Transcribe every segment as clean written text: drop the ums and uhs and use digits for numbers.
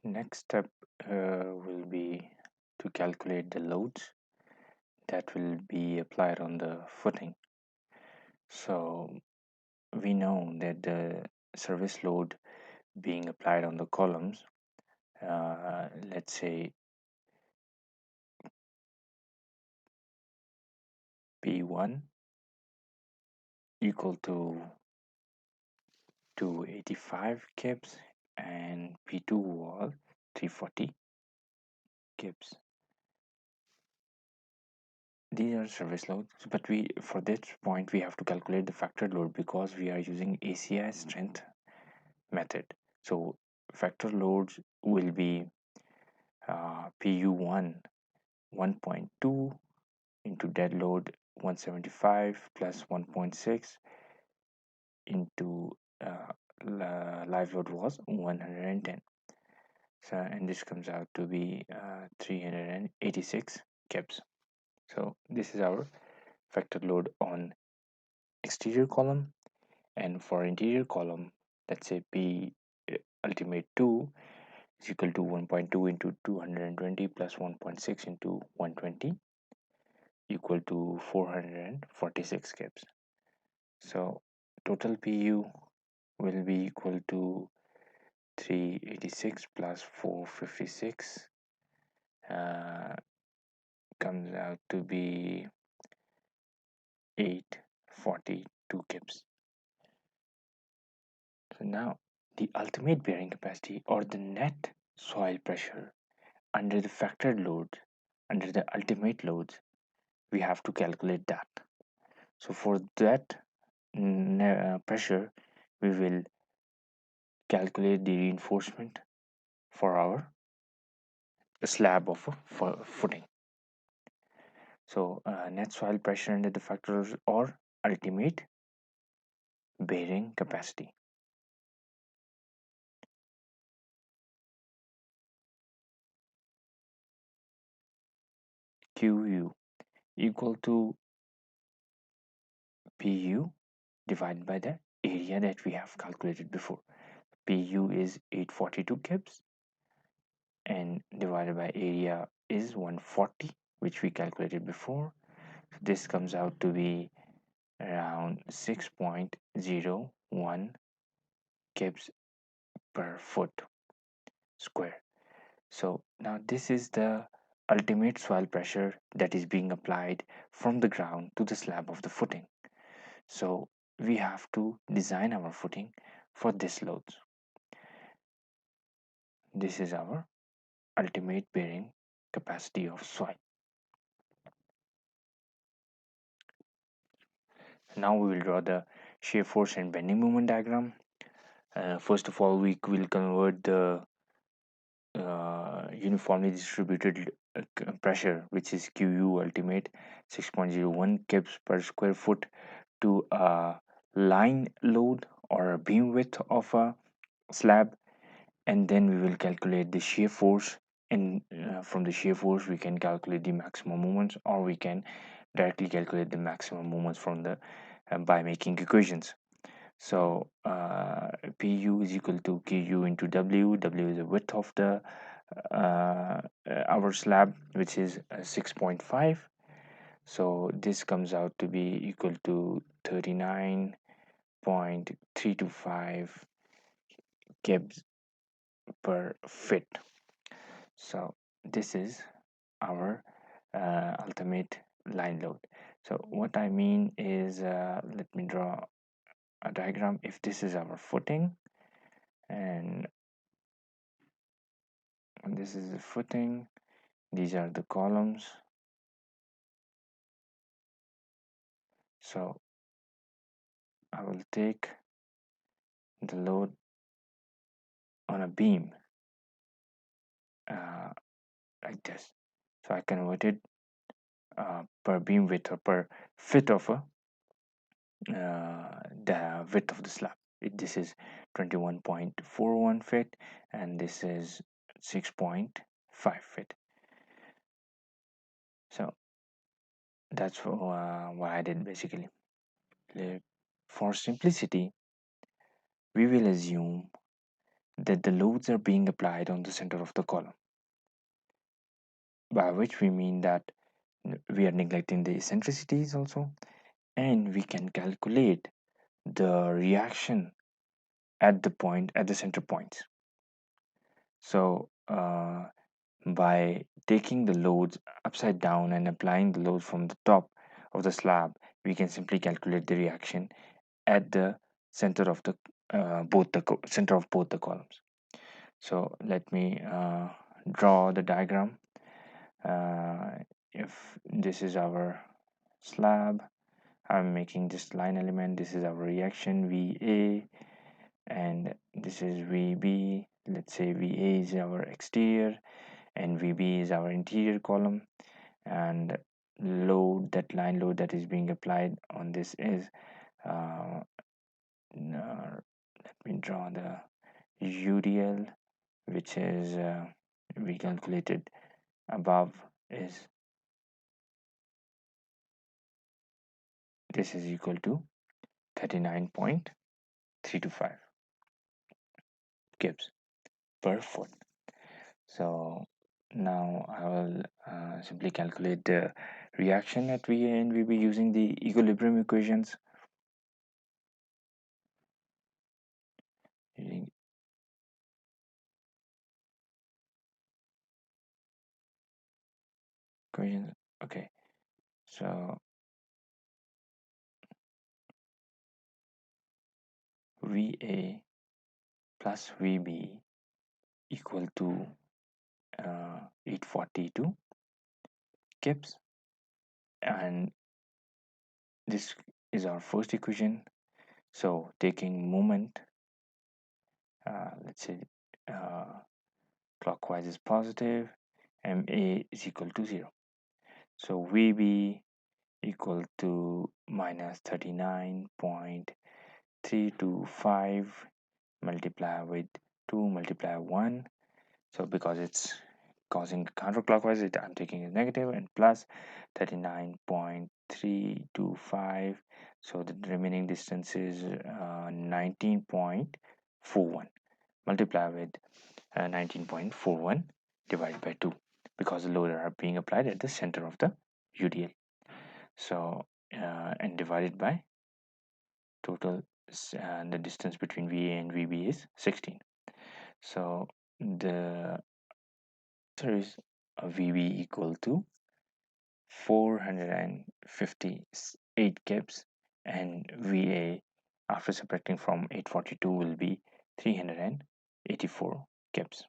Next step will be to calculate the loads that will be applied on the footing. So we know that the service load being applied on the columns, let's say P1 equal to 285 kips and P2 was 340 kips. These are service loads, but we for this point we have to calculate the factor load because we are using ACI strength method. So factor loads will be PU1 1.2 into dead load 175 plus 1.6 into live load was 110. So and this comes out to be 386 kips. So this is our factor load on exterior column, and for interior column, let's say P ultimate 2 is equal to 1.2 into 220 plus 1.6 into 120 equal to 446 kips. So total PU will be equal to 386 plus 456 comes out to be 842 kips. So now the ultimate bearing capacity or the net soil pressure under the factored loads, under the ultimate loads, we have to calculate that. So for that pressure, we will calculate the reinforcement for our slab of footing. So net soil pressure under the factors or ultimate bearing capacity. QU equal to PU divided by the area that we have calculated before. PU is 842 kips and divided by area is 140, which we calculated before. So this comes out to be around 6.01 kips per foot square. So now this is the ultimate soil pressure that is being applied from the ground to the slab of the footing. So we have to design our footing for this loads. This is our ultimate bearing capacity of soil. Now we will draw the shear force and bending moment diagram. First of all, we will convert the uniformly distributed pressure, which is QU ultimate 6.01 kips per square foot, to a line load or a beam width of a slab, and then we will calculate the shear force, and from the shear force we can calculate the maximum moments, or we can directly calculate the maximum moments from the by making equations. So PU is equal to QU into W. W is the width of the our slab, which is 6.5. So this comes out to be equal to 39.325 kibs per fit. So this is our ultimate line load. So what I mean is, let me draw a diagram. If this is our footing, and this is the footing, these are the columns. So I will take the load on a beam like this. So I converted per beam width or per fit of the width of the slab. This is 21.41 feet and this is 6.5 feet. So that's what I did basically. For simplicity, we will assume that the loads are being applied on the center of the column, by which we mean that we are neglecting the eccentricities also, and we can calculate the reaction at the center points. So by taking the loads upside down and applying the loads from the top of the slab, we can simply calculate the reaction at the center of the center of both the columns. So let me draw the diagram. If this is our slab, I'm making this line element. This is our reaction VA, and this is VB. Let's say VA is our exterior and VB is our interior column, and that line load that is being applied on this is let me draw the UDL, which is we calculated above, is this is equal to 39.325 gibbs per foot. So now I will simply calculate the reaction at VA and VB using the equilibrium equations. Using equations. Okay, so VA plus VB equal to 842 gibbs, and this is our first equation. So taking moment, let's say clockwise is positive, MA is equal to 0. So VB equal to minus 39.325 multiply with 2 multiply 1. So because it's causing counterclockwise, I'm taking a negative, and plus 39.325. So the remaining distance is 19.41. Multiply with 19.41 divided by 2, because the load are being applied at the center of the UDL. So and divided by total, the distance between VA and VB is 16. So the answer is VB equal to 458 gibbs, and VA after subtracting from 842 will be 384 gibbs.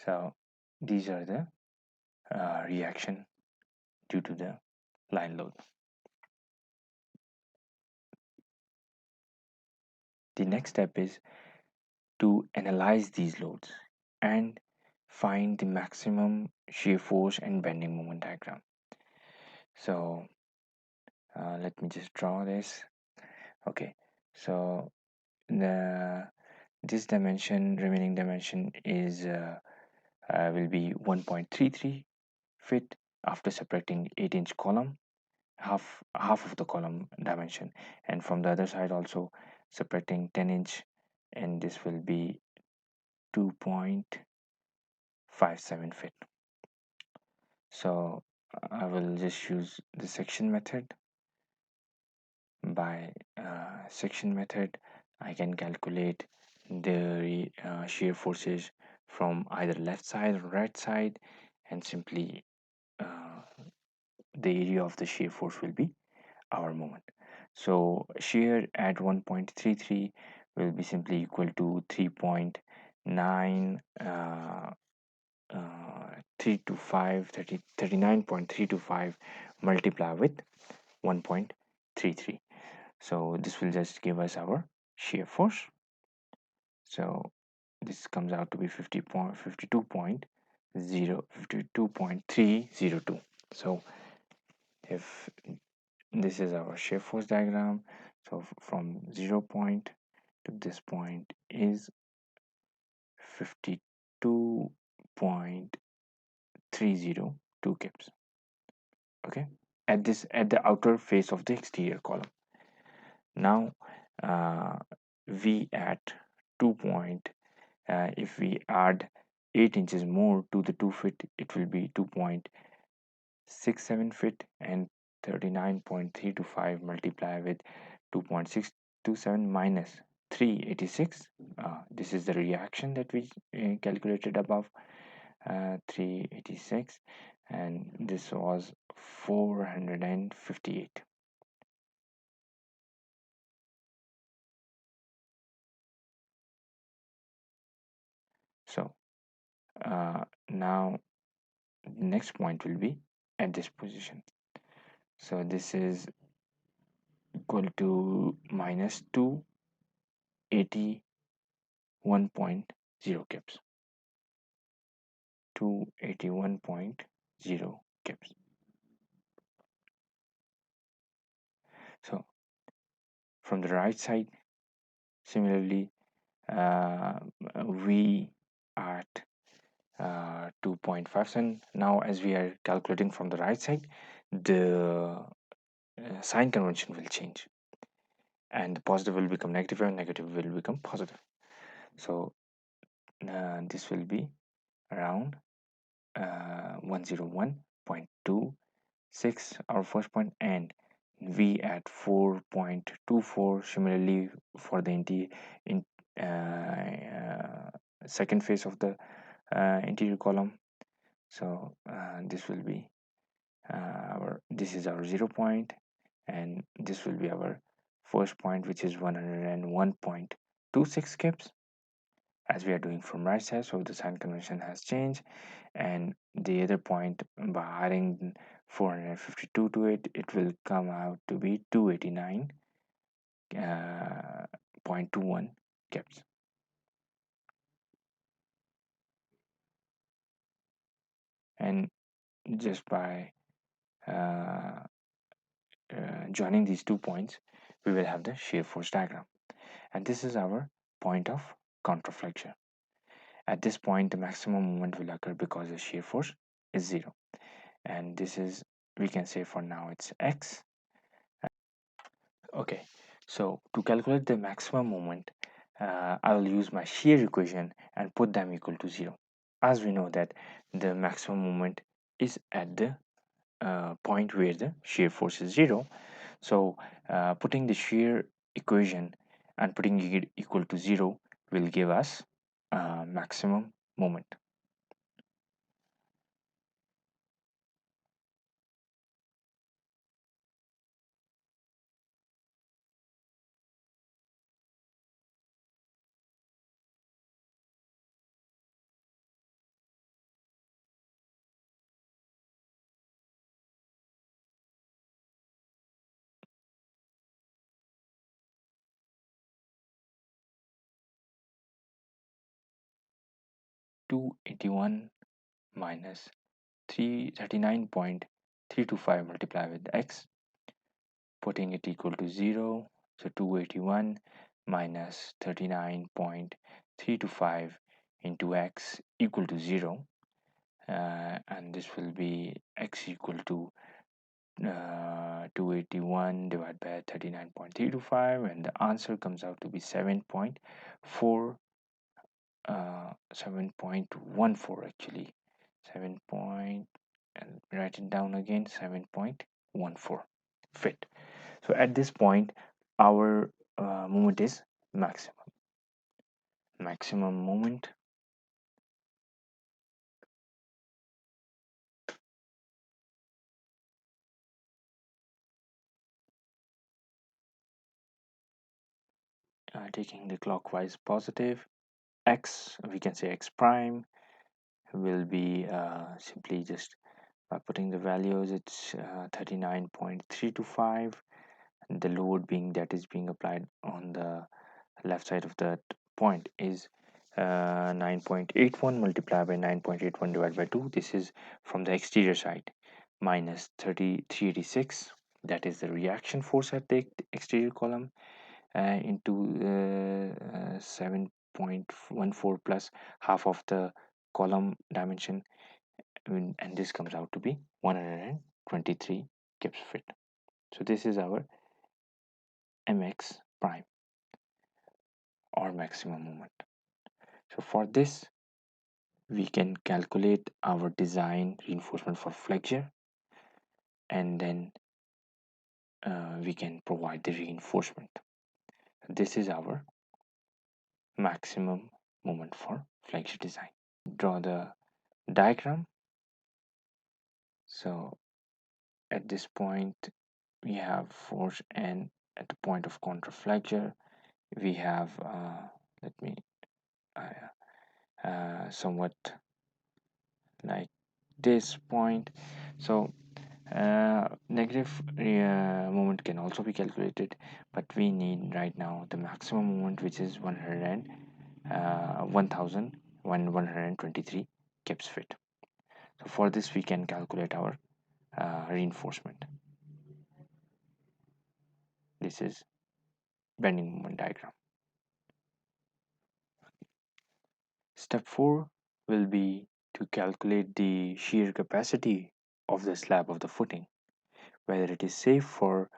So these are the reaction due to the line load. The next step is to analyze these loads and find the maximum shear force and bending moment diagram. So let me just draw this. Okay, so this dimension, remaining dimension, is will be 1.33 feet after subtracting 8-inch column, half of the column dimension, and from the other side also subtracting 10-inch, and this will be 2.57 feet. So I will just use the section method. By section method, I can calculate the shear forces from either left side or right side, and simply the area of the shear force will be our moment. So shear at 1.33 will be simply equal to 3.9 325 39.325 multiply with 1.33. So this will just give us our shear force. So this comes out to be 52.302. So if this is our shear force diagram, so from 0 point to this point is 52.302 gibbs. Okay, at the outer face of the exterior column. Now uh, V at 2 point, if we add 8 inches more to the 2 feet, it will be 2.67 feet, and 39.325 multiply with 2.627 minus 386. This is the reaction that we calculated above, 386, and this was 458. So now next point will be at this position. So this is equal to minus 281.0 kips. 281.0 kips. So from the right side, similarly, uh, we at 2.57. Now, as we are calculating from the right side, the sign convention will change, and the positive will become negative and negative will become positive. So this will be around 101.26, our first point, and V at 4.24. Similarly, for the in, second phase of the interior column. So this will be this is our 0 point, and this will be our first point, which is 101.26 kips, as we are doing from right side. So the sign convention has changed, and the other point, by adding 452 to it, it will come out to be 289.21 kips. And just by uh, joining these 2 points, we will have the shear force diagram. And this is our point of counterflexion. At this point, the maximum moment will occur because the shear force is 0. And this is, we can say for now, it's x. Okay, so to calculate the maximum moment, I'll use my shear equation and put them equal to 0. As we know that the maximum moment is at the point where the shear force is 0. So putting the shear equation and putting it equal to 0 will give us maximum moment. Two 81 minus 339.325 multiplied with x, putting it equal to 0. So 281 minus 39.325 into x equal to 0. And this will be x equal to 281 divided by 39.325, and the answer comes out to be 7.14 actually. 7 point, and write it down again, 7.14 fit. So at this point, our moment is maximum moment. Taking the clockwise positive, x, we can say x prime will be simply just by putting the values, it's 39.325, and the load being that is being applied on the left side of that point is 9.81 multiplied by 9.81 divided by 2. This is from the exterior side, minus 386, that is the reaction force at the exterior column, into 7.14 plus half of the column dimension, and this comes out to be 123 kips fit. So this is our mx prime. or maximum moment. So for this, we can calculate our design reinforcement for flexure, and then we can provide the reinforcement. This is our maximum moment for flexure design. Draw the diagram. So at this point we have force, and at the point of contraflexure we have let me somewhat like this point. So negative moment can also be calculated, but we need right now the maximum moment, which is 1123 kips fit. So for this we can calculate our reinforcement. This is bending moment diagram. Step 4 will be to calculate the shear capacity of the slab of the footing, whether it is safe for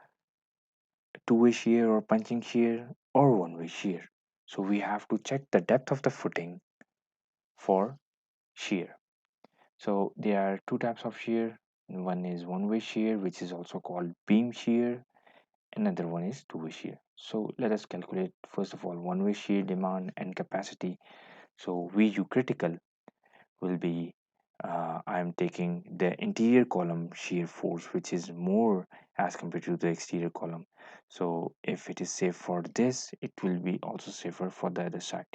two-way shear or punching shear or one-way shear. So we have to check the depth of the footing for shear. So there are two types of shear. One is one-way shear, which is also called beam shear. Another one is two-way shear. So let us calculate first of all one-way shear demand and capacity. So VU critical will be I am taking the interior column shear force, which is more as compared to the exterior column. So if it is safe for this, it will be also safer for the other side.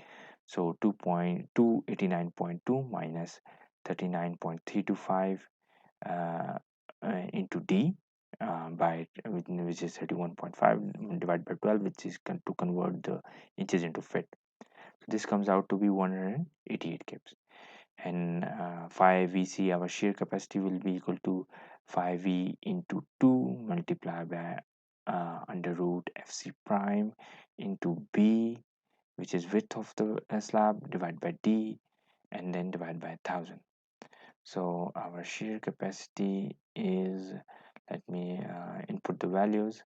So 2.289.2 minus 39.325 uh, into D by which is 31.5 divided by 12, which is to convert the inches into feet. So this comes out to be 188 kips. And 5VC, our shear capacity will be equal to 5V into 2 multiplied by under root FC prime into B, which is width of the slab, divided by D, and then divided by 1000. So our shear capacity is, let me input the values.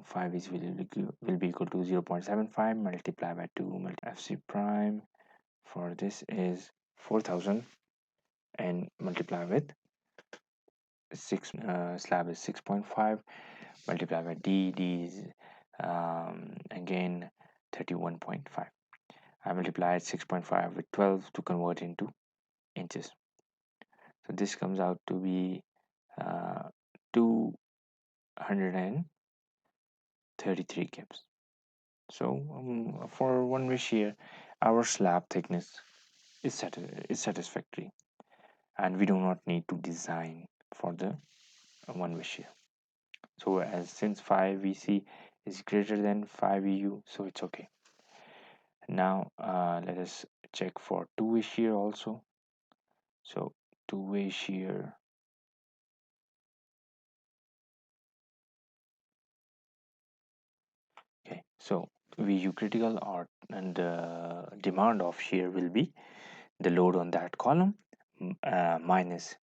5 is will be equal to 0.75 multiplied by 2 multiplied FC prime for this is 4000, and multiply with 6 slab is 6.5 multiplied by D is again 31.5. I multiplied 6.5 with 12 to convert into inches. So this comes out to be 233 kips. So for one-way shear, our slab thickness is satisfactory, and we do not need to design for the one-way shear. So as since 5VC is greater than 5EU, so it's okay. Now let us check for two-way shear also. So two-way shear, okay, so VU critical or and the demand of shear will be the load on that column minus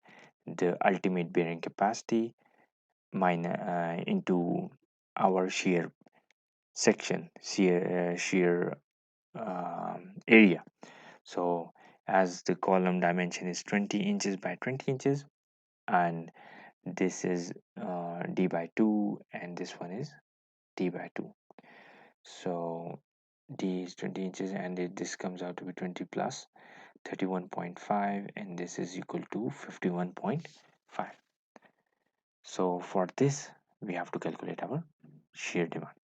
the ultimate bearing capacity minus into our shear section, shear area. So as the column dimension is 20 inches by 20 inches, and this is d by 2, and this one is d by 2. So d is 20 inches, and this comes out to be 20 plus 31.5, and this is equal to 51.5. So for this we have to calculate our shear demand,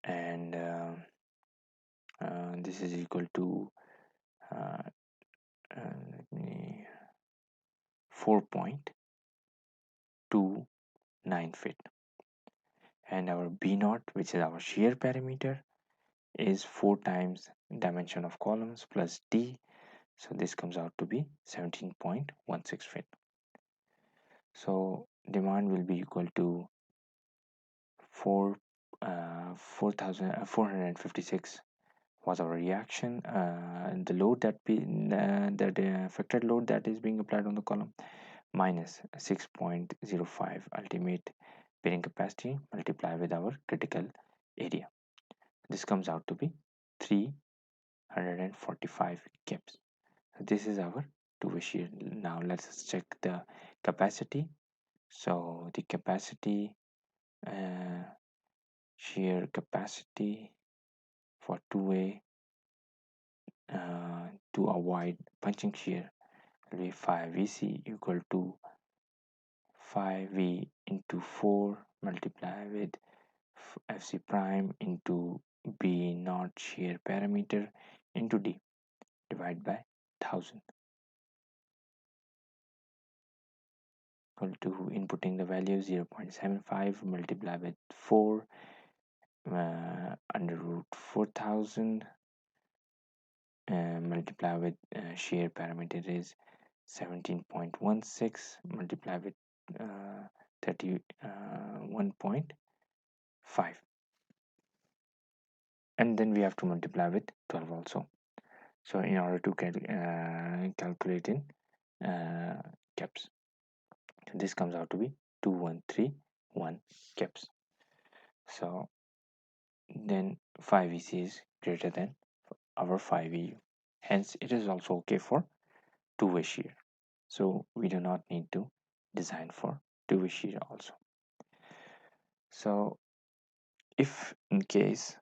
and this is equal to uh, let me 4.29 feet, and our B naught, which is our shear parameter, is 4 times dimension of columns plus D, so this comes out to be 17.16 feet. So demand will be equal to 4,456 was our reaction, the load that the affected load that is being applied on the column minus 6.05 ultimate bearing capacity multiplied with our critical area. This comes out to be 345 kips. This is our two-way shear. Now let's check the capacity. So the capacity, uh, shear capacity for two-way to avoid punching shear will be 5 VC equal to 5V into 4 multiplied with FC prime into B naught shear parameter into D divided by 1000 equal to inputting the value 0.75 multiplied with 4 under root 4000 multiplied with shear parameter is 17.16 multiplied with 31.5, and then we have to multiply with 12 also. So in order to calculate in caps, so this comes out to be 2131 caps. So then 5 EC is greater than our 5 EU, hence it is also okay for two-way shear. So we do not need to design for two-way shear also. So if in case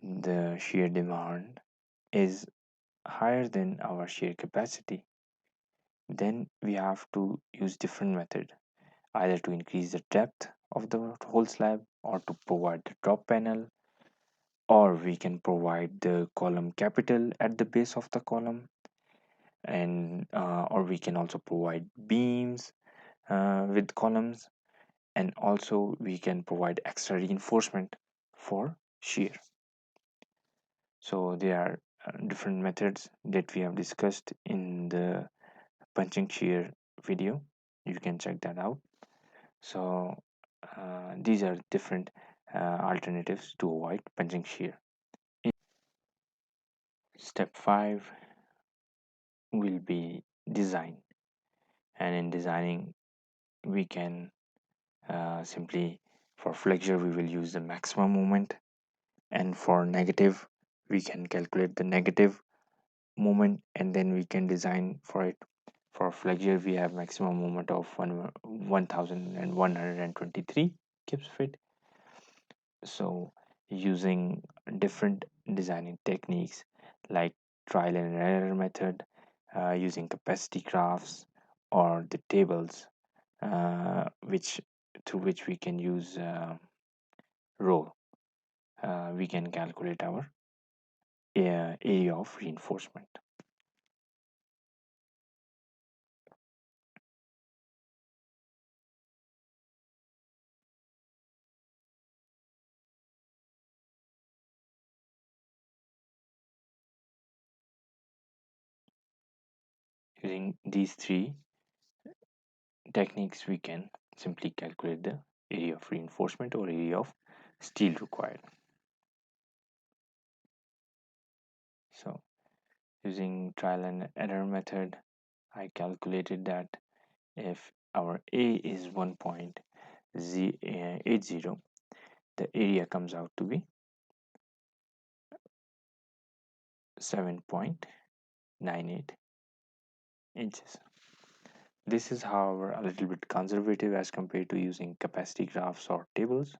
the shear demand is higher than our shear capacity, then we have to use different method, either to increase the depth of the whole slab or to provide the drop panel, or we can provide the column capital at the base of the column, and or we can also provide beams with columns, and also we can provide extra reinforcement for shear. So there are different methods that we have discussed in the punching shear video. You can check that out. So these are different alternatives to avoid punching shear. In step 5 will be design, and in designing we can simply, for flexure we will use the maximum moment, and for negative we can calculate the negative moment and then we can design for it. For flexure we have maximum moment of 1123 kips fit. So using different designing techniques like trial and error method, using capacity graphs or the tables, which through which we can use rho, we can calculate our area of reinforcement. Using these three techniques we can simply calculate the area of reinforcement or area of steel required. So using trial and error method, I calculated that if our A is 1.80, the area comes out to be 7.98 inches. This is, however, a little bit conservative as compared to using capacity graphs or tables.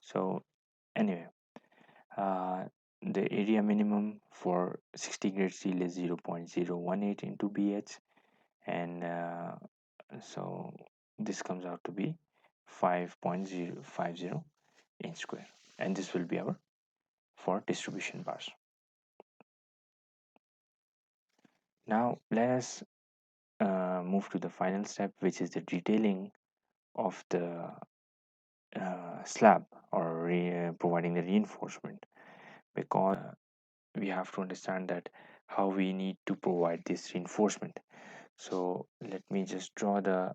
So anyway, the area minimum for 60 grade steel is 0.018 into BH, and so this comes out to be 5.050 inch square, and this will be our for distribution bars. Now let us move to the final step, which is the detailing of the slab, or providing the reinforcement, because we have to understand that how we need to provide this reinforcement. So let me just draw the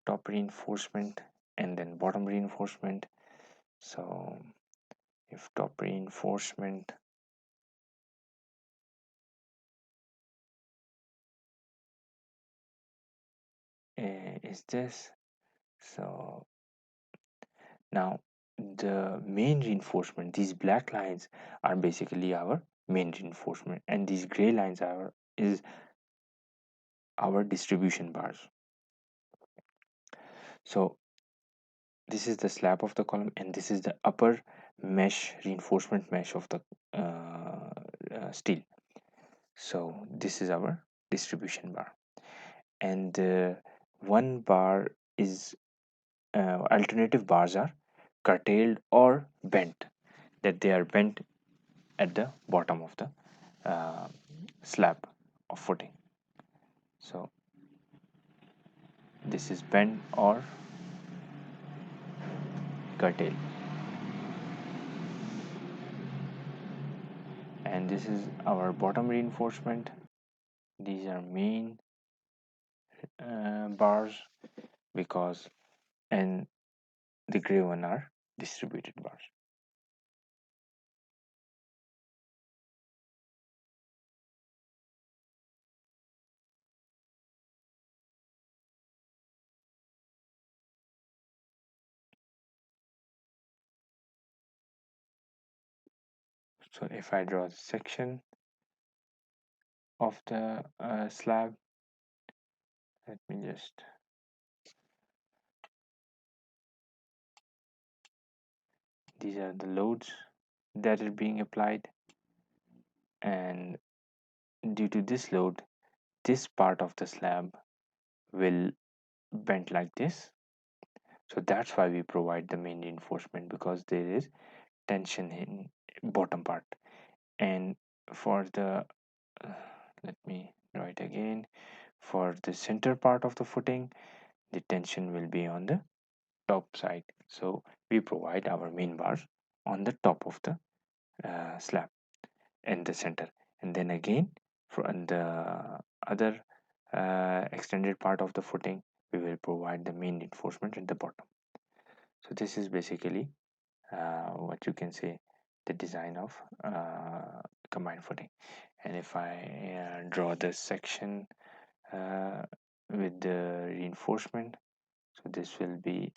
top reinforcement and then bottom reinforcement. So if top reinforcement is this, So now the main reinforcement, these black lines are basically our main reinforcement, and these gray lines are is our distribution bars. So this is the slab of the column, and this is the upper mesh, reinforcement mesh of the steel. So this is our distribution bar, and one bar is alternative bars are curtailed or bent, that they are bent at the bottom of the uh, slab of footing. So this is bent or curtailed, and this is our bottom reinforcement. These are main bars, because, and the gray one are distributed bars. So if I draw the section of the slab, let me just, these are the loads that are being applied, and due to this load, this part of the slab will bend like this. So that's why we provide the main reinforcement, because there is tension in bottom part. And for the let me draw it again. For the center part of the footing, the tension will be on the top side. So we provide our main bars on the top of the slab in the center, and then again from the other extended part of the footing, we will provide the main reinforcement at the bottom. So this is basically what you can say, the design of combined footing. And if I draw this section uh, with the reinforcement, so this will be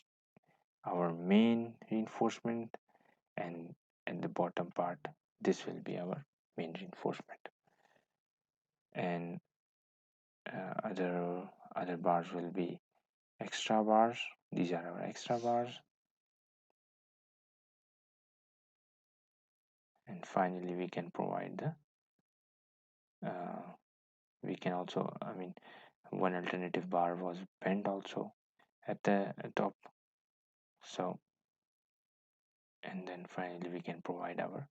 our main reinforcement, and at the bottom part, this will be our main reinforcement, and other bars will be extra bars. These are our extra bars, and finally we can provide the we can also, I mean, one alternative bar was bent also at the top. So, and then finally we can provide our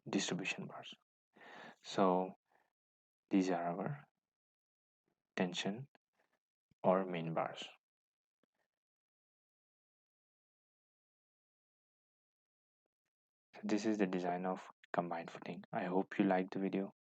distribution bars. So these are our tension or main bars. So this is the design of combined footing. I hope you liked the video.